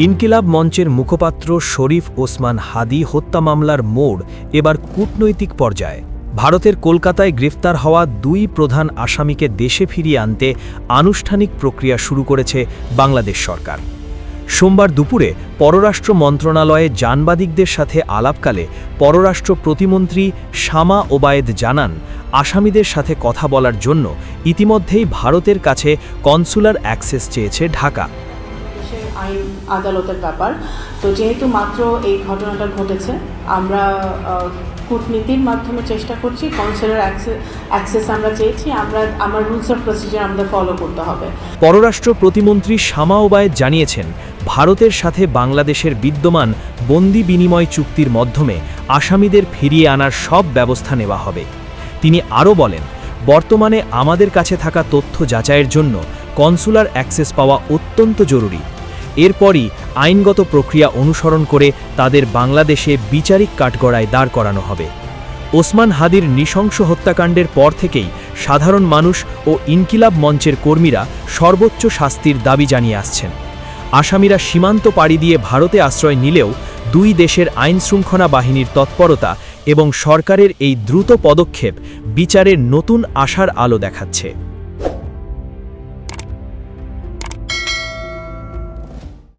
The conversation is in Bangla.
ইনকিলাব মঞ্চের মুখপাত্র শরীফ ওসমান হাদি হত্যা মামলার মোড় এবার কূটনৈতিক পর্যায়ে। ভারতের কলকাতায় গ্রেফতার হওয়া দুই প্রধান আসামিকে দেশে ফিরিয়ে আনতে আনুষ্ঠানিক প্রক্রিয়া শুরু করেছে বাংলাদেশ সরকার। সোমবার দুপুরে পররাষ্ট্র মন্ত্রণালয়ে সাংবাদিকদের সাথে আলাপকালে পররাষ্ট্র প্রতিমন্ত্রী শামা ওবায়েদ জানান, আসামিদের সাথে কথা বলার জন্য ইতিমধ্যেই ভারতের কাছে কনসুলার অ্যাক্সেস চেয়েছে ঢাকা। আইন আদালতের ব্যাপার, তো যেহেতু মাত্র এই ঘটনাটা ঘটেছে, আমরা কূটনীতির মাধ্যমে চেষ্টা করছি। কনসুলার অ্যাক্সেস আমরা চেয়েছি, আমার রুলস অফ প্রসিজার আমাদের ফলো করতে হবে। পররাষ্ট্র প্রতিমন্ত্রী শামা ওবায়েদ জানিয়েছেন, ভারতের সাথে বাংলাদেশের বিদ্যমান বন্দি বিনিময় চুক্তির মাধ্যমে আসামিদের ফিরিয়ে আনার সব ব্যবস্থা নেওয়া হবে। তিনি আরও বলেন, বর্তমানে আমাদের কাছে থাকা তথ্য যাচাইয়ের জন্য কনসুলার অ্যাক্সেস পাওয়া অত্যন্ত জরুরি। এরপরই আইনগত প্রক্রিয়া অনুসরণ করে তাদের বাংলাদেশে বিচারিক কাঠগড়ায় দাঁড় করানো হবে। ওসমান হাদির নৃশংস হত্যাকাণ্ডের পর থেকেই সাধারণ মানুষ ও ইনকিলাব মঞ্চের কর্মীরা সর্বোচ্চ শাস্তির দাবি জানিয়ে আসছেন। আসামিরা সীমান্ত পাড়ি দিয়ে ভারতে আশ্রয় নিলেও দুই দেশের আইনশৃঙ্খলা বাহিনীর তৎপরতা এবং সরকারের এই দ্রুত পদক্ষেপ বিচারের নতুন আশার আলো দেখাচ্ছে।